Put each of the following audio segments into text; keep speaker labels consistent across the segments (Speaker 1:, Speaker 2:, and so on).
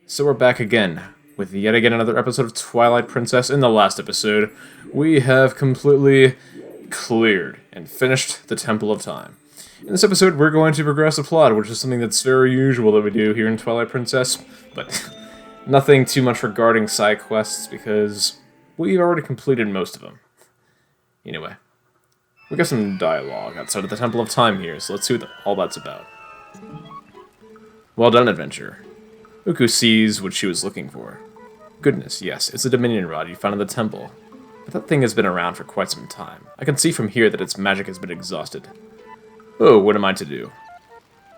Speaker 1: So we're back again, with yet again another episode of Twilight Princess. In the last episode, we have completely cleared and finished the Temple of Time. In this episode, we're going to progress the plot, which is something that's very usual that we do here in Twilight Princess, but nothing too much regarding side quests, because we've already completed most of them. Anyway, we got some dialogue outside of the Temple of Time here, so let's see what all that's about. Well done, adventurer. Oocca sees what she was looking for. Goodness, yes, it's a Dominion rod you found in the temple. But that thing has been around for quite some time. I can see from here that its magic has been exhausted. Oh, what am I to do?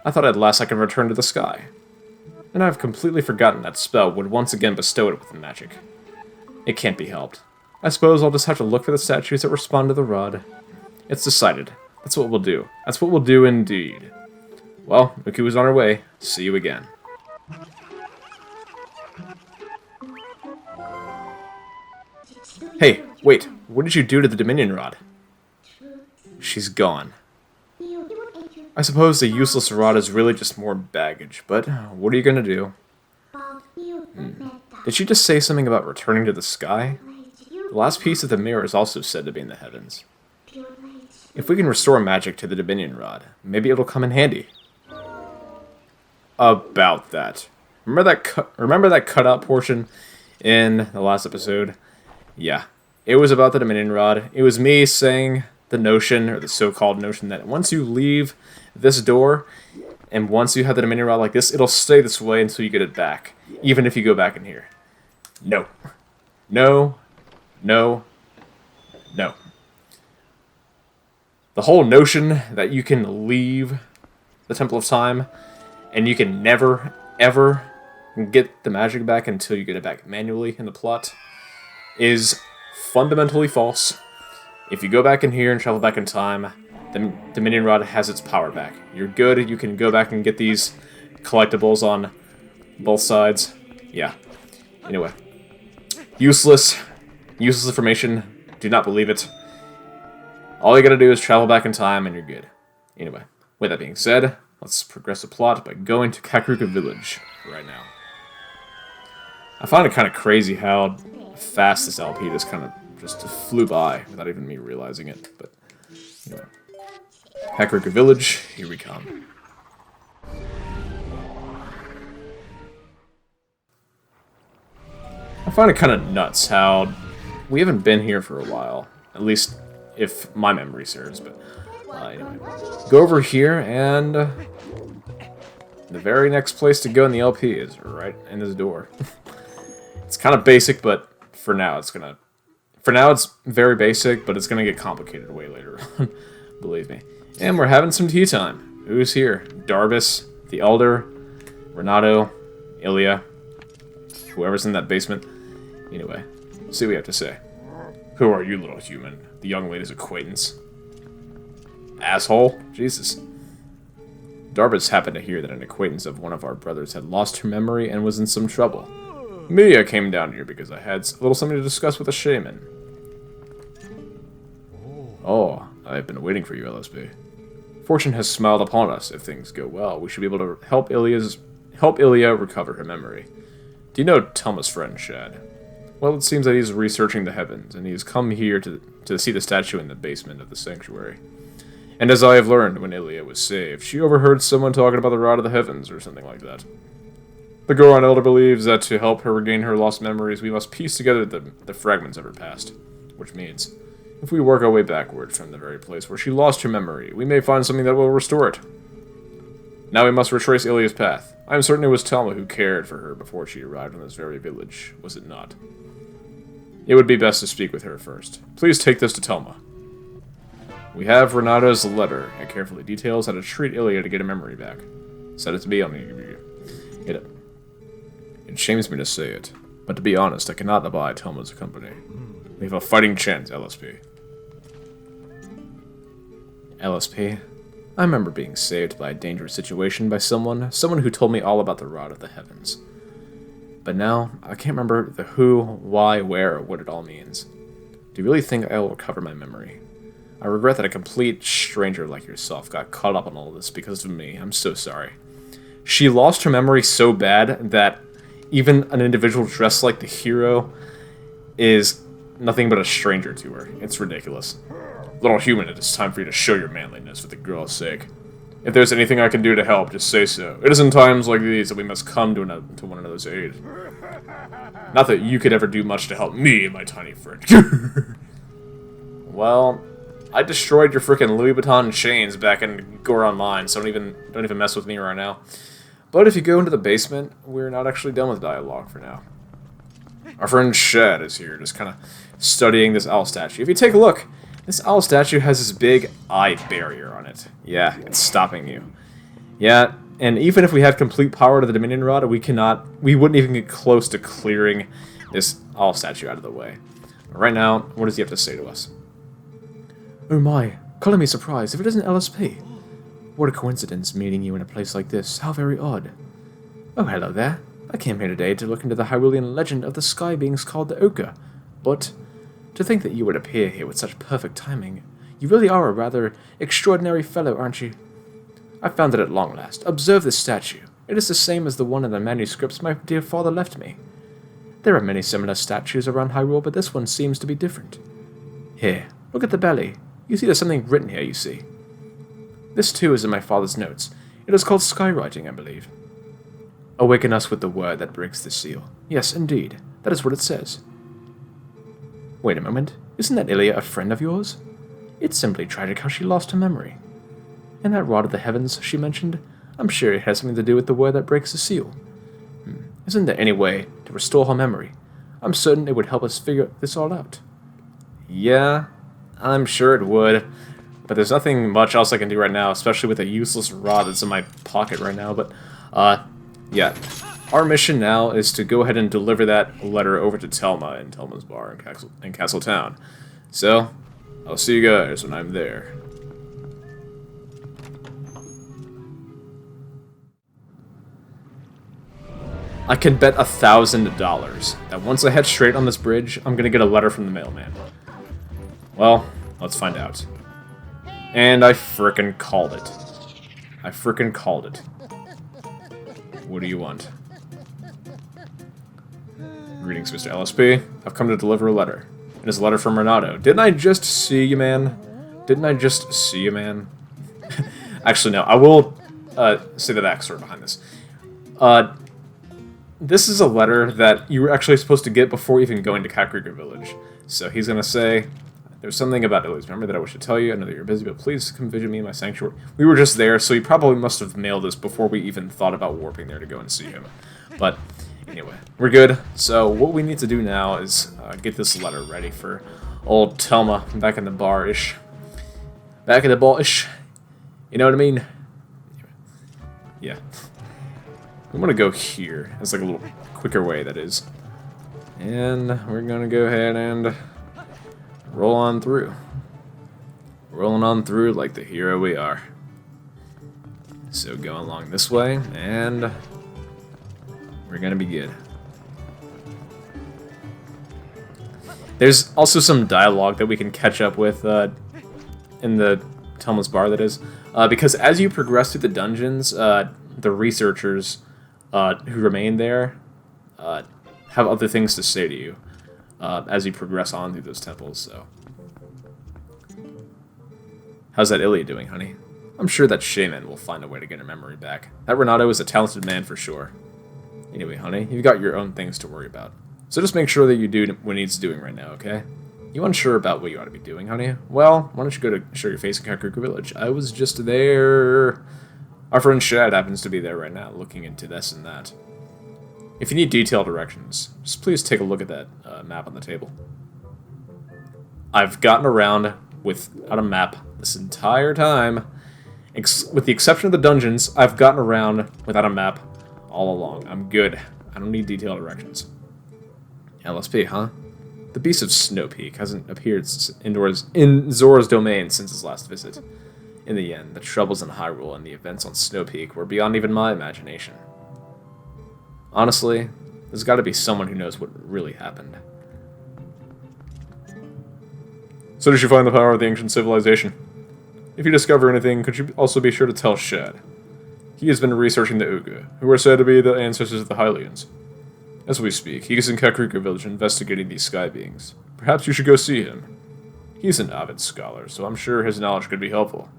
Speaker 1: I thought at last I could return to the sky. And I've completely forgotten that spell would once again bestow it with magic. It can't be helped. I suppose I'll just have to look for the statues that respond to the rod. It's decided. That's what we'll do. That's what we'll do indeed. Well, Oocca was on her way. See you again. Hey, wait, what did you do to the Dominion rod? She's gone. I suppose the useless rod is really just more baggage, but what are you gonna do? Did she just say something about returning to the sky? The last piece of the mirror is also said to be in the heavens. If we can restore magic to the Dominion rod, maybe it'll come in handy. About that. Remember that cutout portion in the last episode? Yeah, it was about the Dominion Rod. It was me saying the notion, or the so-called notion, that once you leave this door, and once you have the Dominion Rod like this, it'll stay this way until you get it back, even if you go back in here. No. No. No. No. The whole notion that you can leave the Temple of Time, and you can never, ever get the magic back until you get it back manually in the plot, is fundamentally false. If you go back in here and travel back in time, the Dominion Rod has its power back. You're good, you can go back and get these collectibles on both sides. Yeah. Anyway. Useless information. Do not believe it. All you gotta do is travel back in time and you're good. Anyway, with that being said, let's progress the plot by going to Oocca Village right now. I find it kind of crazy how fast this LP just kind of flew by without even me realizing it. But anyway, Oocca Village, here we come. I find it kind of nuts how we haven't been here for a while, at least if my memory serves. But anyway, go over here, and the very next place to go in the LP is right in this door. It's kind of basic, but for now it's very basic, but it's gonna get complicated way later on. Believe me. And we're having some tea time. Who's here? Darbus, the Elder, Renato, Ilia, whoever's in that basement. Anyway, see what we have to say. Who are you, little human? The young lady's acquaintance. Asshole? Jesus. Darbus happened to hear that an acquaintance of one of our brothers had lost her memory and was in some trouble. Me, I came down here because I had a little something to discuss with a shaman. Oh, I've been waiting for you, LSP. Fortune has smiled upon us. If things go well, we should be able to help Ilia recover her memory. Do you know Telma's friend, Shad? Well, it seems that he's researching the heavens, and he has come here to see the statue in the basement of the sanctuary. And as I have learned, when Ilia was saved, she overheard someone talking about the Rod of the Heavens, or something like that. The Goron Elder believes that to help her regain her lost memories, we must piece together the fragments of her past. Which means, if we work our way backward from the very place where she lost her memory, we may find something that will restore it. Now we must retrace Ilia's path. I am certain it was Telma who cared for her before she arrived in this very village, was it not? It would be best to speak with her first. Please take this to Telma. We have Renato's letter. It carefully details how to treat Ilia to get her memory back. Send it to me, I'll give you it. It shames me to say it, but to be honest, I cannot abide Telma's company. We have a fighting chance, LSP. LSP? I remember being saved by a dangerous situation by someone who told me all about the Rod of the Heavens. But now, I can't remember the who, why, where, or what it all means. Do you really think I will recover my memory? I regret that a complete stranger like yourself got caught up on all this because of me. I'm so sorry. She lost her memory so bad that even an individual dressed like the hero is nothing but a stranger to her. It's ridiculous. Little human, it is time for you to show your manliness for the girl's sake. If there's anything I can do to help, just say so. It is in times like these that we must come to one another's aid. Not that you could ever do much to help me and my tiny friend. Well, I destroyed your frickin' Louis Vuitton chains back in Gore Online, so don't even mess with me right now. But if you go into the basement, we're not actually done with dialogue for now. Our friend Shad is here, just kind of studying this owl statue. If you take a look, this owl statue has this big eye barrier on it. Yeah, it's stopping you. Yeah, and even if we had complete power to the Dominion Rod, we wouldn't even get close to clearing this owl statue out of the way. But right now, what does he have to say to us?
Speaker 2: Oh my, color me surprised if it isn't LSP. What a coincidence meeting you in a place like this, how very odd. Oh, hello there. I came here today to look into the Hyrulean legend of the sky beings called the Oocca, but to think that you would appear here with such perfect timing. You really are a rather extraordinary fellow, aren't you? I found it at long last. Observe this statue. It is the same as the one in the manuscripts my dear father left me. There are many similar statues around Hyrule, but this one seems to be different. Here, look at the belly. You see there's something written here, you see. This too is in my father's notes. It is called skywriting, I believe. Awaken us with the word that breaks the seal. Yes, indeed. That is what it says. Wait a moment. Isn't that Ilia a friend of yours? It's simply tragic how she lost her memory. And that rod of the heavens she mentioned, I'm sure it has something to do with the word that breaks the seal. Isn't there any way to restore her memory? I'm certain it would help us figure this all out.
Speaker 1: Yeah, I'm sure it would. But there's nothing much else I can do right now, especially with a useless rod that's in my pocket right now. But, yeah. Our mission now is to go ahead and deliver that letter over to Telma in Telma's bar in Castle Town. So, I'll see you guys when I'm there. I can bet $1,000 that once I head straight on this bridge, I'm gonna get a letter from the mailman. Well, let's find out. And I frickin' called it. I frickin' called it. What do you want? Greetings, Mr. LSP. I've come to deliver a letter. It is a letter from Renato. Didn't I just see you, man? Didn't I just see you, man? Actually, no. I will say the backstory behind this. This is a letter that you were actually supposed to get before even going to Kakariko Village. So he's going to say, there's something about Ilia's memory that I wish to tell you. I know that you're busy, but please come visit me in my sanctuary. We were just there, so he probably must have mailed this before we even thought about warping there to go and see him. But anyway, we're good. So what we need to do now is get this letter ready for old Telma back in the bar-ish. Back in the bar-ish. You know what I mean? Yeah. I'm going to go here. It's like a little quicker way, that is. And we're going to go ahead and roll on through. Rolling on through like the hero we are. So go along this way, and we're going to be good. There's also some dialogue that we can catch up with in the Telma's bar, that is. Because as you progress through the dungeons, the researchers who remain there have other things to say to you as you progress on through those temples. So, how's that Ilia doing, honey? I'm sure that Shaman will find a way to get her memory back. That Renato is a talented man for sure. Anyway, honey, you've got your own things to worry about. So just make sure that you do what needs doing right now, okay? You unsure about what you ought to be doing, honey? Well, why don't you go to show your face in Kakariko Village? I was just there. Our friend Shad happens to be there right now, looking into this and that. If you need detailed directions, just please take a look at that map on the table. I've gotten around without a map this entire time. With the exception of the dungeons, I've gotten around without a map all along. I'm good. I don't need detailed directions. LSP, huh? The beast of Snow Peak hasn't appeared in Zora's domain since his last visit. In the end, the troubles in Hyrule and the events on Snow Peak were beyond even my imagination. Honestly, there's got to be someone who knows what really happened. So did you find the power of the ancient civilization? If you discover anything, could you also be sure to tell Shad? He has been researching the Oocca, who are said to be the ancestors of the Hylians. As we speak, he is in Kakrika village investigating these sky beings. Perhaps you should go see him. He's an avid scholar, so I'm sure his knowledge could be helpful.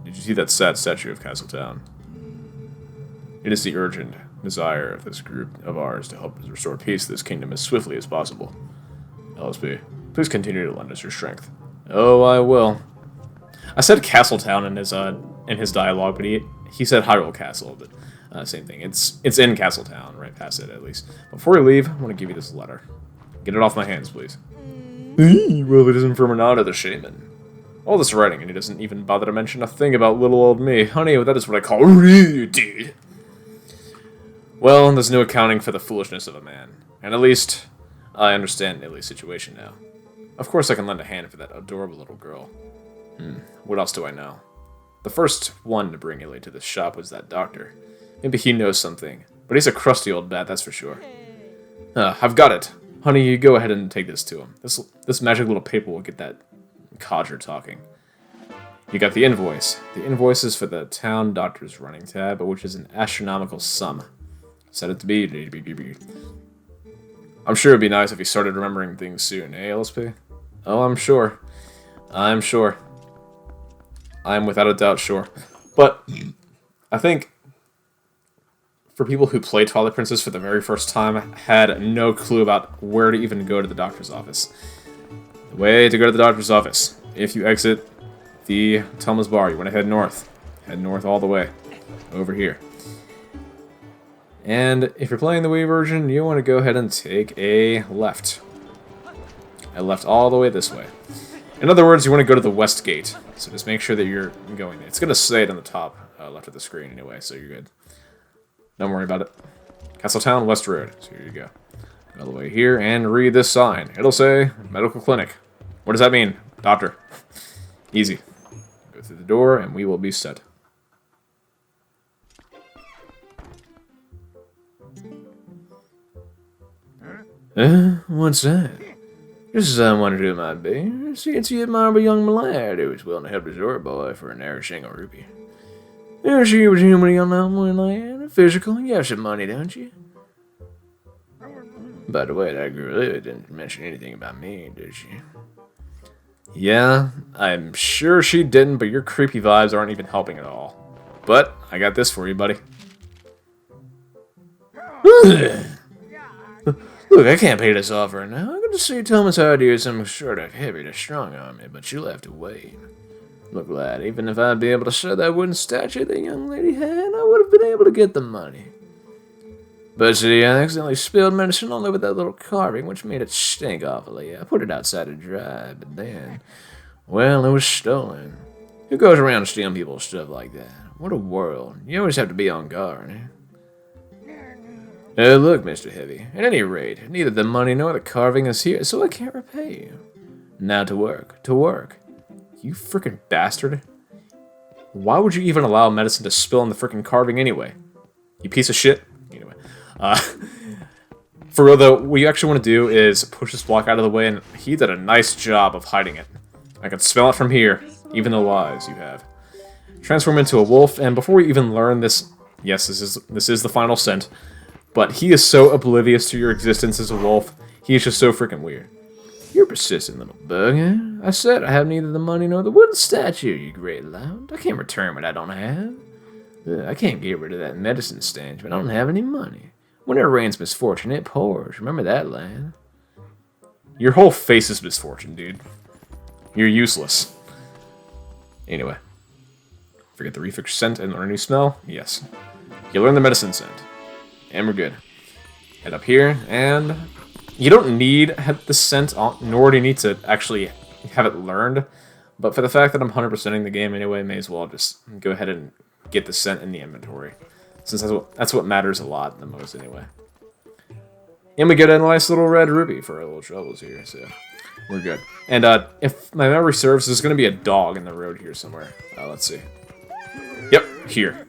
Speaker 1: Did you see that sad statue of Castletown? It is the urgent desire of this group of ours to help us restore peace to this kingdom as swiftly as possible. LSP, please continue to lend us your strength. Oh, I will. I said Castletown in his dialogue, but he said Hyrule Castle, but same thing. It's in Castletown, right past it at least. Before we leave, I want to give you this letter. Get it off my hands, please. Well, it isn't from Renata the shaman. All this writing, and he doesn't even bother to mention a thing about little old me. Honey, that is what I call rude, dude. Well, there's no accounting for the foolishness of a man. And at least, I understand Ilia's situation now. Of course I can lend a hand for that adorable little girl. What else do I know? The first one to bring Ilia to this shop was that doctor. Maybe he knows something. But he's a crusty old bat, that's for sure. I've got it. Honey, you go ahead and take this to him. This magic little paper will get that codger talking. You got the invoice. The invoice is for the town doctor's running tab, which is an astronomical sum. Set it to be. I'm sure it'd be nice if he started remembering things soon, eh, LSP? Oh, I'm sure. I'm sure. I'm without a doubt sure. But I think for people who played Twilight Princess for the very first time had no clue about where to even go to the doctor's office. The way to go to the doctor's office. If you exit the Telma's Bar, you want to head north. Head north all the way. Over here. And if you're playing the Wii version, you want to go ahead and take a left. A left all the way this way. In other words, you want to go to the west gate. So just make sure that you're going there. It's going to say it on the top left of the screen anyway, so you're good. Don't worry about it. Castletown, West Road. So here you go. Go all the way here and read this sign. It'll say, medical clinic. What does that mean? Doctor. Easy. Go through the door and we will be set. What's that? Just as I wondered who it might be. See, it's the admirable young lad who was willing to help his door boy for an Arashingle rupee. Yeah, she was human young lad, physical. You have some money, don't you? By the way, that girl didn't mention anything about me, did she? Yeah, I'm sure she didn't, but your creepy vibes aren't even helping at all. But I got this for you, buddy. Look, I can't pay this offer now. I got to see Thomas idea some sort of heavy to strong on me, but you'll have to wait. Look, lad, even if I'd be able to sell that wooden statue the young lady had, I would have been able to get the money. But see, I accidentally spilled medicine all over that little carving, which made it stink awfully. I put it outside to dry, but then, well, it was stolen. Who goes around stealing people's stuff like that? What a world. You always have to be on guard, eh? Look, Mr. Heavy, at any rate, neither the money nor the carving is here, so I can't repay you. Now to work, to work. You frickin' bastard. Why would you even allow medicine to spill on the frickin' carving anyway? You piece of shit. Anyway. For real though, what you actually want to do is push this block out of the way, and he did a nice job of hiding it. I can smell it from here, even the lies you have. Transform into a wolf, and before we even learn this, yes, this is the final scent, but he is so oblivious to your existence as a wolf, he is just so freaking weird. You're a persistent little bug, eh? I said I have neither the money nor the wooden statue, you great lout. I can't return what I don't have. I can't get rid of that medicine stench, but I don't have any money. When it rains misfortune, it pours. Remember that, lad? Your whole face is misfortune, dude. You're useless. Anyway. Forget the refix scent and learn a new smell? Yes. You learn the medicine scent. And we're good. Head up here, and you don't need the scent, nor do you need to actually have it learned. But for the fact that I'm 100%ing the game anyway, may as well just go ahead and get the scent in the inventory. Since that's what matters a lot the most anyway. And we get a nice little red ruby for our little troubles here, so we're good. And if my memory serves, there's going to be a dog in the road here somewhere. Let's see. Yep, here.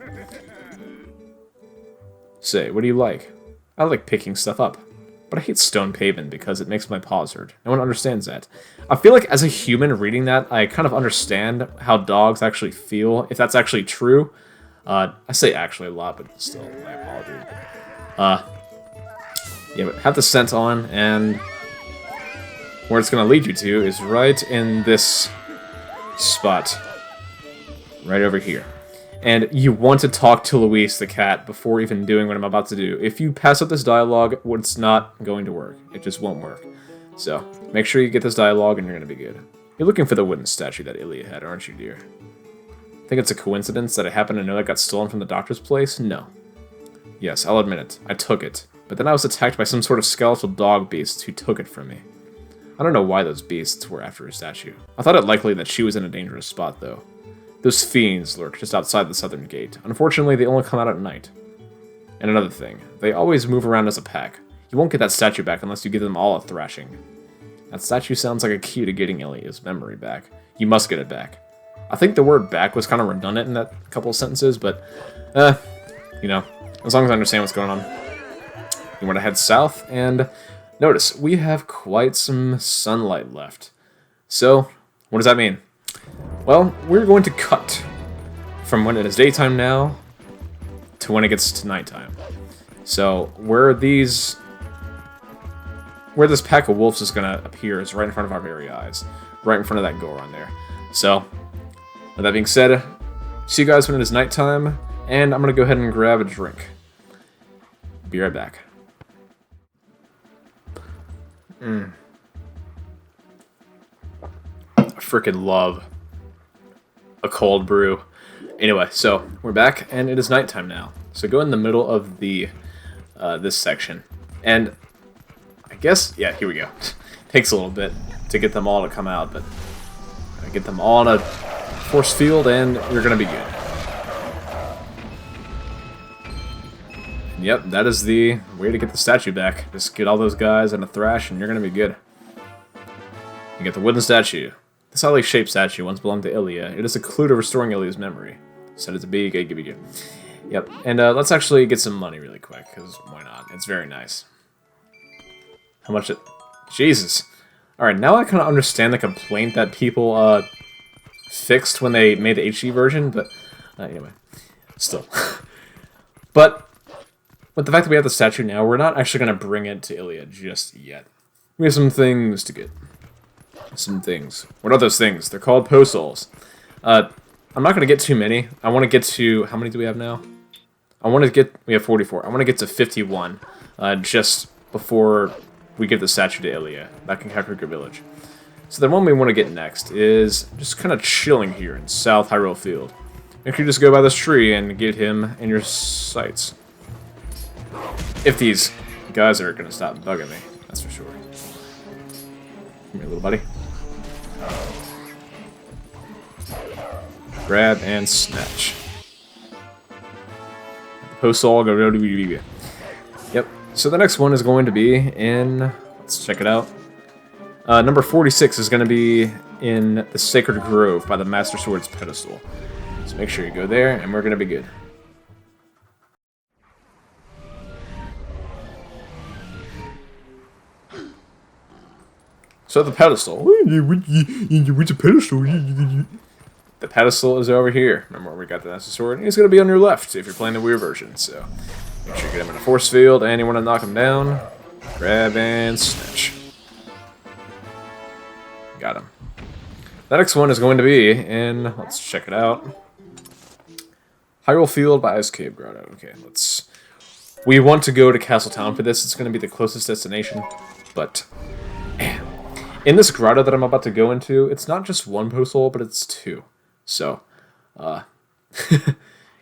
Speaker 1: Say, what do you like? I like picking stuff up. But I hate stone pavement because it makes my paws hurt. No one understands that. I feel like as a human reading that, I kind of understand how dogs actually feel, if that's actually true. I say actually a lot, but still, my apologies. Yeah, but have the scent on, and where it's going to lead you to is right in this spot. Right over here. And you want to talk to Luis, the cat, before even doing what I'm about to do. If you pass up this dialogue, it's not going to work. It just won't work. So, make sure you get this dialogue and you're going to be good. You're looking for the wooden statue that Ilia had, aren't you, dear? Think it's a coincidence that I happen to know that got stolen from the doctor's place? No. Yes, I'll admit it. I took it. But then I was attacked by some sort of skeletal dog beast who took it from me. I don't know why those beasts were after her statue. I thought it likely that she was in a dangerous spot, though. Those fiends lurk just outside the southern gate. Unfortunately, they only come out at night. And another thing, they always move around as a pack. You won't get that statue back unless you give them all a thrashing. That statue sounds like a key to getting Ilia's memory back. You must get it back. I think the word back was kind of redundant in that couple of sentences, but, you know, as long as I understand what's going on. You want to head south, and notice, we have quite some sunlight left. So, what does that mean? Well, we're going to cut from when it is daytime now to when it gets to nighttime. So, where this pack of wolves is going to appear is right in front of our very eyes. Right in front of that Goron there. So, with that being said, see you guys when it is nighttime, and I'm going to go ahead and grab a drink. Be right back. I freaking love a cold brew. Anyway, so we're back, and it is nighttime now. So go in the middle of the this section, and I guess, yeah, here we go. Takes a little bit to get them all to come out, but I get them all in a force field, and you're gonna be good. And yep, that is the way to get the statue back. Just get all those guys in a thrash, and you're gonna be good. You get the wooden statue. This oddly shaped statue once belonged to Ilia. It is a clue to restoring Ilia's memory. Set it to be, good. Yep, and let's actually get some money really quick, because why not? It's very nice. How much it... Jesus. Alright, now I kind of understand the complaint that people fixed when they made the HD version, but anyway, still. But with the fact that we have the statue now, we're not actually going to bring it to Ilia just yet. We have some things to get. Some things. What are those things? They're called postals. I'm not going to get too many. I want to get to... How many do we have now? We have 44. I want to get to 51 just before we give the statue to Ilia, back in Kakariko Village. So the one we want to get next is just kind of chilling here in South Hyrule Field. Make sure you just go by this tree and get him in your sights. If these guys are going to stop bugging me, that's for sure. Come here, little buddy. Grab and snatch. Postal, go to... Yep. So the next one is going to be in... Let's check it out. Number 46 is going to be in the Sacred Grove by the Master Sword's pedestal. So make sure you go there, and we're going to be good. So the pedestal. What's a pedestal? The pedestal is over here. Remember where we got the Master Sword? It's going to be on your left if you're playing the Wii version. So make sure you get him in a force field, and you want to knock him down. Grab and snatch. Got him. The next one is going to be in, let's check it out, Hyrule Field by Ice Cave Grotto. Okay, we want to go to Castle Town for this. It's going to be the closest destination, but in this grotto that I'm about to go into, it's not just one postal, but it's two. So,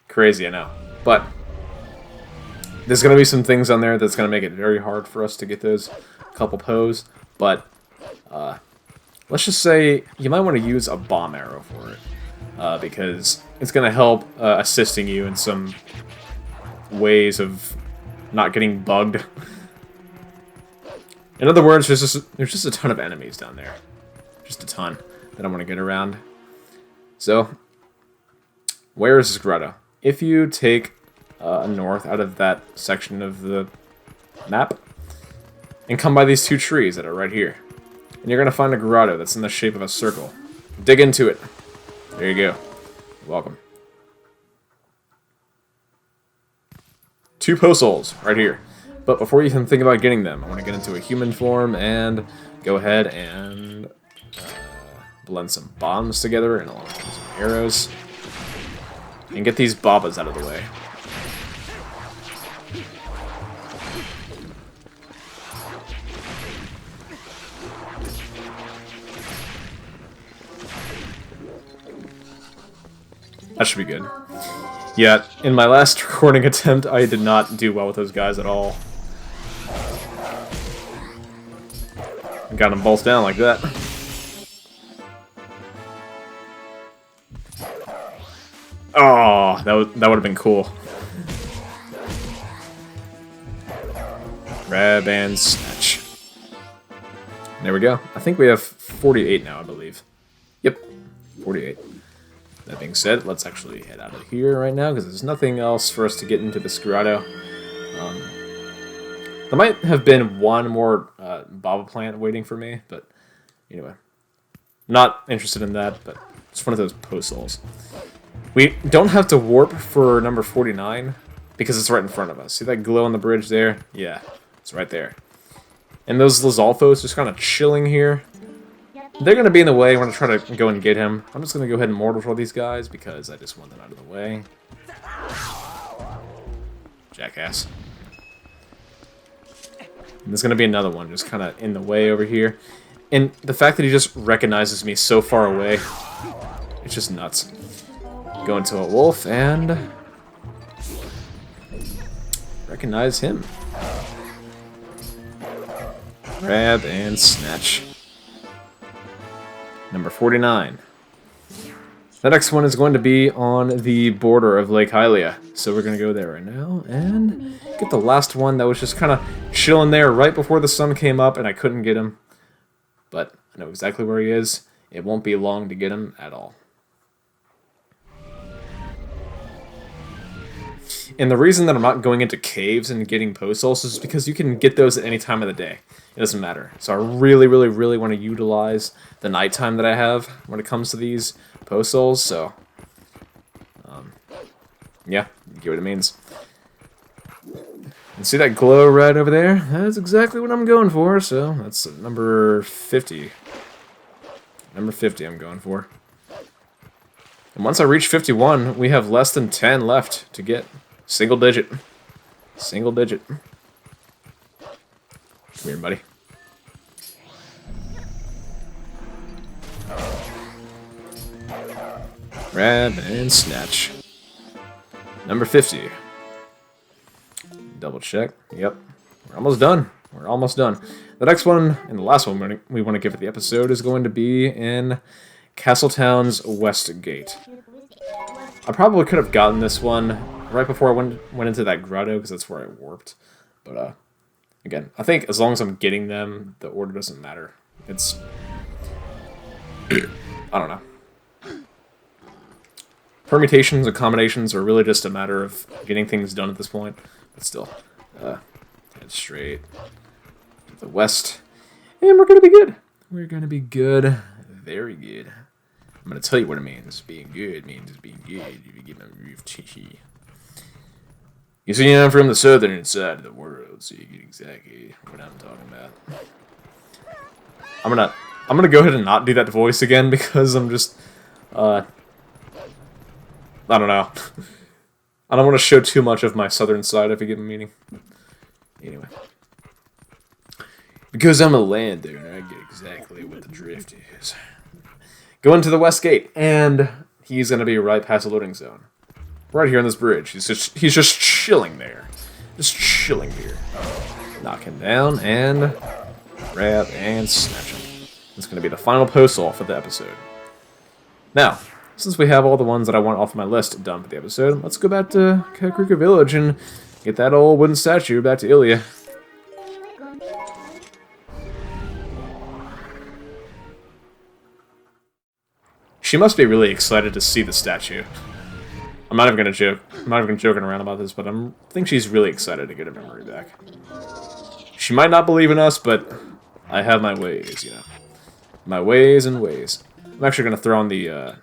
Speaker 1: crazy, I know. But there's going to be some things on there that's going to make it very hard for us to get those couple pose, but let's just say you might want to use a bomb arrow for it, because it's going to help assisting you in some ways of not getting bugged. In other words, there's just a ton of enemies down there. Just a ton that I want to get around. So, where is this grotto? If you take north out of that section of the map, and come by these two trees that are right here, and you're going to find a grotto that's in the shape of a circle. Dig into it. There you go. You're welcome. 2 post souls right here. But before you even think about getting them, I want to get into a human form and go ahead and blend some bombs together and along with some arrows. And get these babas out of the way. That should be good. Yeah, in my last recording attempt, I did not do well with those guys at all. Got them both down like that. Oh, that would have been cool. Grab and snatch. There we go. I think we have 48 now, I believe. Yep, 48. That being said, let's actually head out of here right now, because there's nothing else for us to get into this grotto. There might have been one more baba plant waiting for me, but anyway. Not interested in that, but it's one of those post souls. We don't have to warp for number 49, because it's right in front of us. See that glow on the bridge there? Yeah, it's right there. And those Lizalfos just kind of chilling here. They're going to be in the way. I'm going to try to go and get him. I'm just going to go ahead and mortal for these guys because I just want them out of the way. Jackass. And there's going to be another one just kind of in the way over here. And the fact that he just recognizes me so far away, it's just nuts. Go into a wolf and recognize him. Grab and snatch. Number 49. The next one is going to be on the border of Lake Ilia. So we're going to go there right now and get the last one that was just kind of chilling there right before the sun came up and I couldn't get him. But I know exactly where he is. It won't be long to get him at all. And the reason that I'm not going into caves and getting post souls is because you can get those at any time of the day. It doesn't matter. So I really, really, really want to utilize the nighttime that I have when it comes to these post souls. So, yeah, you get what it means. And see that glow right over there? That's exactly what I'm going for. So that's number 50. Number 50 I'm going for. And once I reach 51, we have less than 10 left to get. Single digit. Single digit. Come here, buddy. Grab and snatch. Number 50. Double check. Yep. We're almost done. We're almost done. The next one, and the last one we want to give it the episode, is going to be in Castletown's West Gate. I probably could have gotten this one right before I went into that grotto, because that's where I warped. But, again, I think as long as I'm getting them, the order doesn't matter. It's... I don't know. Permutations and combinations are really just a matter of getting things done at this point. But still, head straight to the west. And we're going to be good. We're going to be good. Very good. I'm going to tell you what it means. Being good means being good. If you get my roof, you see, I'm from the southern side of the world, so you get exactly what I'm talking about. I'm gonna go ahead and not do that voice again because I'm just, I don't know. I don't want to show too much of my southern side if you get my meaning. Anyway. Because I'm a lander, and I get exactly what the drift is. Go into the west gate, and he's gonna be right past the loading zone. Right here on this bridge. He's just chilling there. Just chilling here. Knock him down, and grab and snatch him. It's gonna be the final post soul for the episode. Now, since we have all the ones that I want off my list done for the episode, let's go back to Kakarika Village and get that old wooden statue back to Ilia. She must be really excited to see the statue. I'm not even gonna joke. I'm not even joking around about this, but I think she's really excited to get her memory back. She might not believe in us, but I have my ways, you know. My ways and ways. I'm actually gonna throw on the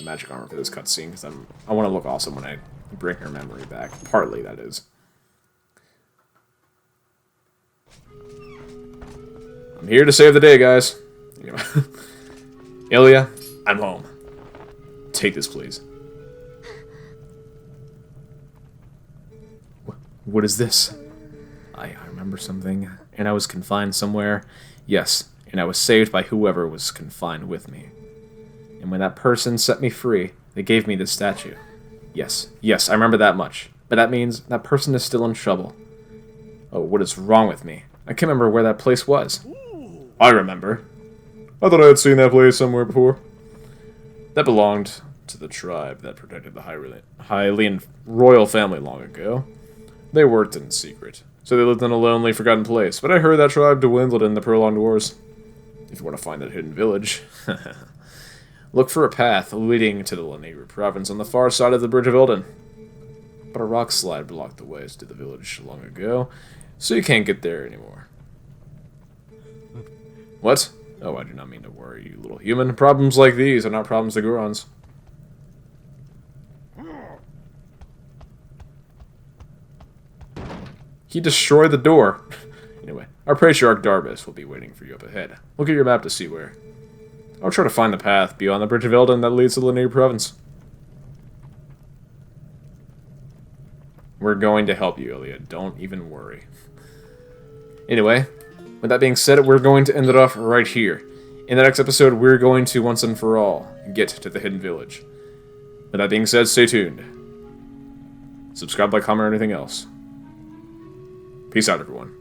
Speaker 1: magic armor for this cutscene because I want to look awesome when I bring her memory back. Partly, that is. I'm here to save the day, guys. Ilia, I'm home. Take this, please.
Speaker 2: What is this? I remember something, and I was confined somewhere. Yes, and I was saved by whoever was confined with me. And when that person set me free, they gave me this statue. Yes, I remember that much. But that means that person is still in trouble. Oh, what is wrong with me? I can't remember where that place was.
Speaker 1: I remember. I thought I had seen that place somewhere before. That belonged to the tribe that protected the Hylian royal family long ago. They worked in secret, so they lived in a lonely, forgotten place. But I heard that tribe dwindled in the prolonged wars. If you want to find that hidden village, look for a path leading to the Lanayru province on the far side of the Bridge of Elden. But a rock slide blocked the ways to the village long ago, so you can't get there anymore. What? Oh, I do not mean to worry you, little human. Problems like these are not problems to Gorons. He destroyed the door. Anyway, our patriarch Darbus will be waiting for you up ahead. Look at your map to see where. I'll try to find the path beyond the Bridge of Elden that leads to the Lanayru province. We're going to help you, Ilia. Don't even worry. Anyway, with that being said, we're going to end it off right here. In the next episode, we're going to, once and for all, get to the hidden village. With that being said, stay tuned. Subscribe, like, comment, or anything else. Peace out, everyone.